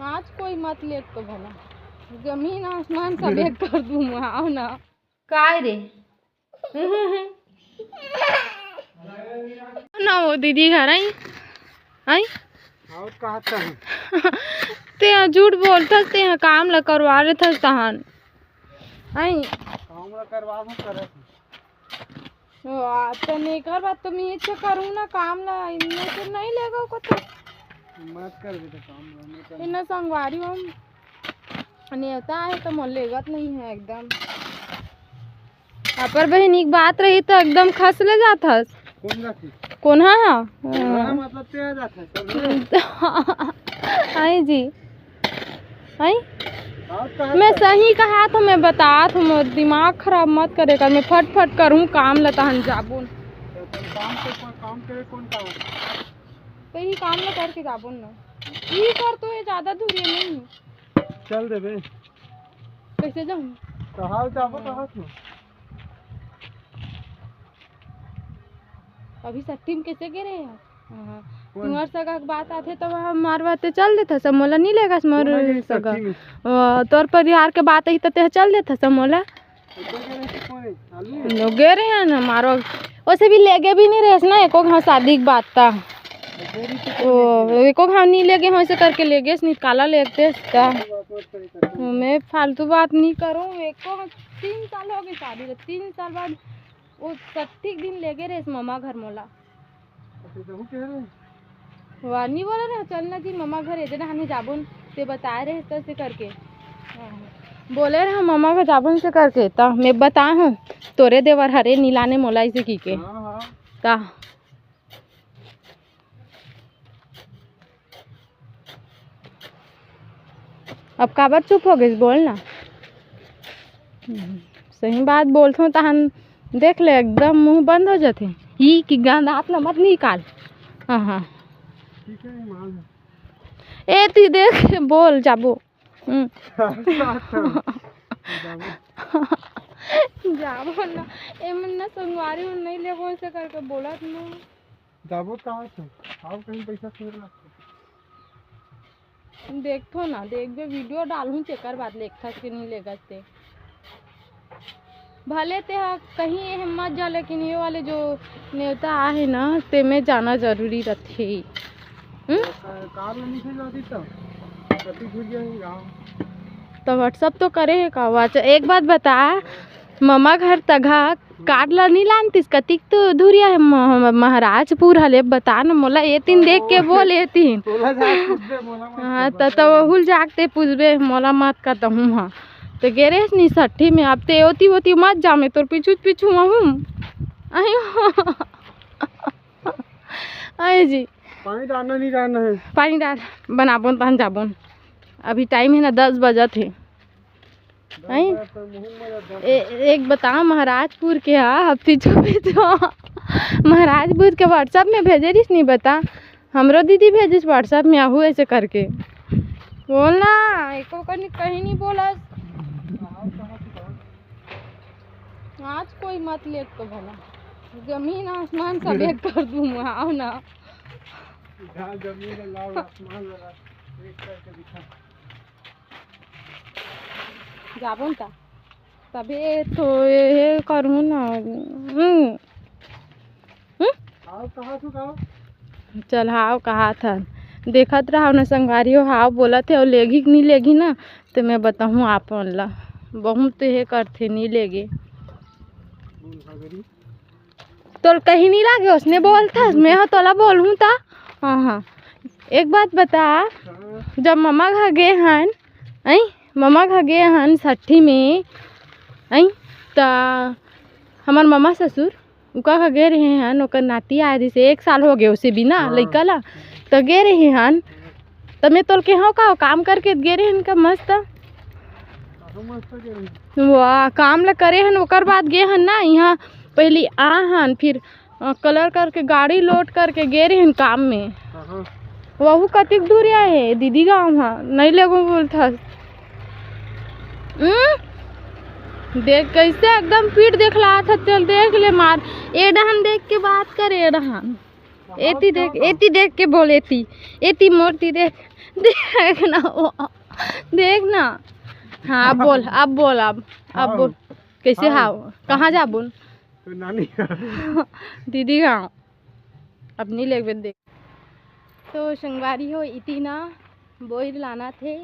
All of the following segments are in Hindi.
आज कोई मत ले तो भला जमीन आसमान सब एक कर दूँ आओ ना काय रे ना वो दीदी घर आई आई और कहा था ते झूठ बोलता ते काम ला करवा रहे थे तहन आई काम ला करवा करे तो नहीं कर बात तो मैं इच्छा करूँ ना काम ला इनमें से नहीं लेगा को तो मत कर दे तो काम इन्हें संगवारी हम नेता है तो मोल लेगत नहीं है एकदम अपर बहन एक बात रही तो एकदम खस ले जाता कौन रखी कौन है मतलब ते आ जाता आई जी आई और कहा मैं सही कहा तो मैं बता तो दिमाग खराब मत करे कर मैं फट फट करूँ काम लता हन जाबुन काम करे कौन काम तो ही काम ला करके जाबुन ना ये कर तो ये ज्यादा दूरी नहीं चल दे बे कैसे जाऊँ कहाँ जाबो कहाँ तू अभी सट्टी में कैसे गिरे यार तुम्हार सगा के बात आते तो हमार बातें चल देता समोला नहीं लेगा समोर सगा तोर परिवार के बात ही तो ते चल देता समोला लोग गे रहे हैं ना मारो वैसे भी लेगे भी नहीं रहे ना एको हाँ शादी की बात था एको हाँ नहीं लेगे हाँ से करके लेगे निकाला लेते मैं फालतू बात नहीं करूँ एको 3 साल हो गए शादी 3 साल बाद वो 30 दिन लेगे रहे मामा घर मोला वानी बोला रहे चलना जी मामा घर इधर हमें जाबुन ते बताए रहे तो से करके बोले रहे मामा घर जाबुन से करके तो मैं बता हूँ तोरे देवर हरे नीलाने मोला इसे की के का अब काबर चुप हो गई बोल ना सही बात बोलते हूँ तहन देख ले एकदम मुंह बंद हो जाते ही कि गंद हाथ में मत निकाल हाँ हाँ ए तू देख बोल जाबो जाबो ना ए मन ना संगवारी और नहीं लेबो से करके बोला तुम जाबो कहाँ से आओ कहीं पैसा फिर लगता देखो ना देखबे वीडियो डालूं चेकर बाद लेखा के नहीं लेगा ते भले ते कहीं ये हिम्मत जा लेकिन ये वाले जो नेता आहे ना ते में जाना जरूरी रखे कार नहीं से जाती कति घुस जाएंगे गाँव तो व्हाट्सअप तो करे है का वाच एक बात बता मामा घर तघा कार्ड ला नहीं लानतीस कतिक तो धुरिया है महाराजपुर हले बता न मोला ये तीन देख के बोल ये तीन हाँ तो हुल जागते पूछबे मोला मत का कहूँ हाँ तो गेरे नहीं सट्ठी में अब ते होती होती मत जा मैं तोर पीछू पीछू हूँ आई जी पानी डालना नहीं डालना है पानी डाल बनाबोन तहन जाबोन अभी टाइम है ना 10 बजत है एक बता महाराजपुर के हफ्ती महाराजपुर के व्हाट्सएप में भेजे रही नहीं बता हमरो दीदी भेजिस व्हाट्सएप में आहू ऐसे करके बोलना एको कहीं नहीं बोला आज कोई मत ले तो भला जमीन आसमान सब एक कर दूँ आओ ना जमीन लाओ आसमान लगा एक करके दिखा जाबो ता तबे तो ये करूँ ना आओ कहाँ से आओ चल हाव कहा था देखत रहा ना संगवारी हो हाव बोला थे और लेगी कि नहीं लेगी ना तो मैं बताऊँ आप ला बहुत ये करते नहीं लेगे तो कहीं नहीं लागे उसने बोलता मैं हाँ तोला बोलूँ था हाँ हाँ एक बात बता जब मामा घर गए हन आई मामा घर गए हन सट्ठी में आई तो हमार मामा ससुर उका घर गए रहे हन ओकर नाती आए रही से 1 साल हो गए उसे बिना लड़का ला तो गए रहे हन तो मैं तोल के हाँ का काम करके गए रहे हन का मस्त वाह काम ला करे हन ओकर बाद गए हन ना यहाँ पहले आ हन फिर कलर करके गाड़ी लोड करके गए रहे हन काम में वहू कतिक दूरिया है दीदी गाँव हाँ नहीं लेगो बोलता देख कैसे एकदम पीठ देख रहा था चल देख ले मार ए डहन देख के बात कर ए डहन एती देख के बोल एती मूर्ति देख देखना वो, देखना। हाँ अब बोल अब बोल। कैसे हाँ कहाँ जा बोल। तो नानी दीदी हाँ अपनी लेग देख। तो संगवारी हो इतनी ना बोर लाना थे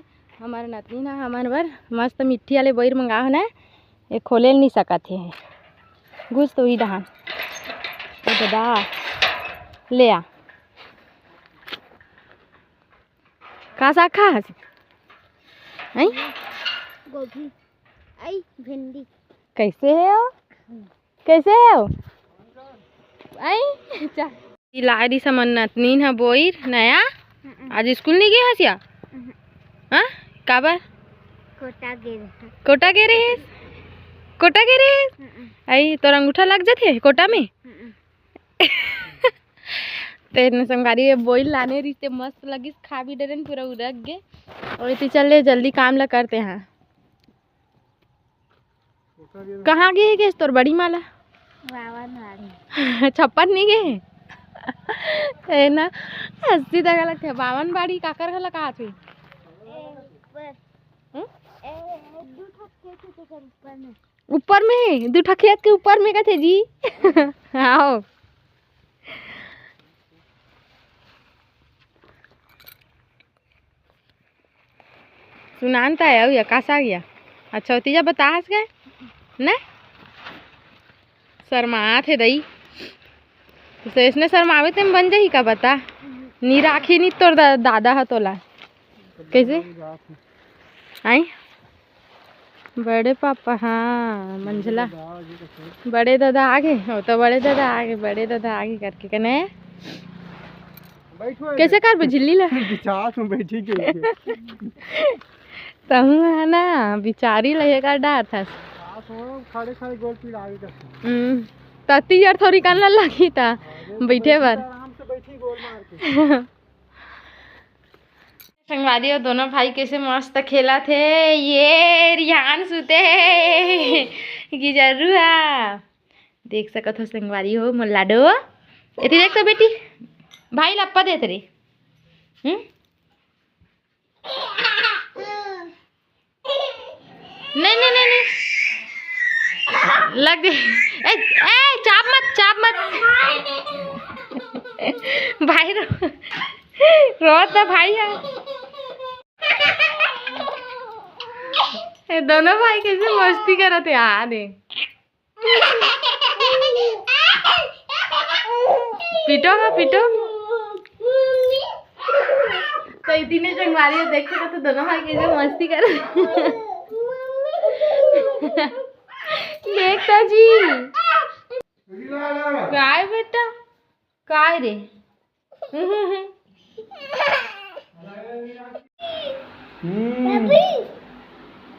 हमारे नतनी ना हमारे बर मस्त मिट्टी वाले बोर मंगा है ना ये खोले नहीं सका थे घुस तो ही डहान दादा ले आ का साग खा आई गोभी आई भिंडी कैसे है हो आई चा लाड़ी समन नतनी है बोर नया आज स्कूल नहीं गया हसिया हाँ काबर कोटा गे रहे आई तोर अंगूठा लग जाते कोटा में तेरे संगारी में बोइल लाने रिश्ते मस्त लगी खा भी डरे पूरा उड़क गए और इतनी चल जल्दी काम ला करते हैं। कहाँ गए गैस तोर बड़ी माला छप्पन नहीं गए है ना हस्ती तक लगते बावन बाड़ी काकर का लगा थी ऊपर में दो ठकियत के ऊपर में का थे जी आओ सुनानता है या कासा गया अच्छा तीजा बता हस गए न शर्मा थे दई तो इसने शर्मावे ते बन जाही का बता नी राखी नी तोर दादा है तोला कैसे आई बड़े पापा हाँ मंझला बड़े दादा आगे हो तो बड़े दादा आगे करके कने कैसे कर झिल्ली ला में बैठी तहु है ना बिचारी लगेगा डर था खड़े गोल पीड़ आगे तती यार थोड़ी कान लगी था बैठे बार आराम से बैठी गोल मार के संगवारी और दोनों भाई कैसे मस्त खेला थे ये रिहान सुते की जरूर देख सकत हो संगवारी हो मोलाडो एती देख तो बेटी भाई लप्पा दे तेरे नहीं लग दे ए चाप मत भाई रोता भाई है ये दोनों भाई कैसे मस्ती कर रहे थे यार पिटो तो इतने जंगवारी देख सकते तो दोनों भाई कैसे मस्ती कर रहे देखता जी काय बेटा काय रे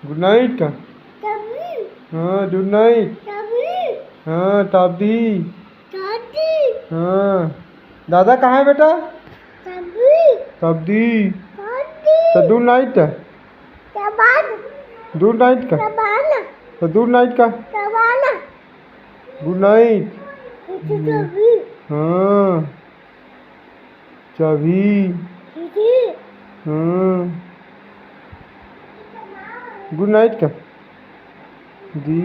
गुड नाइट का हाँ गुड नाइट हाँ ताबी हाँ दादा कहाँ है बेटा तब्दी तो गुड नाइट का गुड नाइट का तो गुड नाइट का गुड नाइट हाँ चाबी हाँ गुड नाइट का दी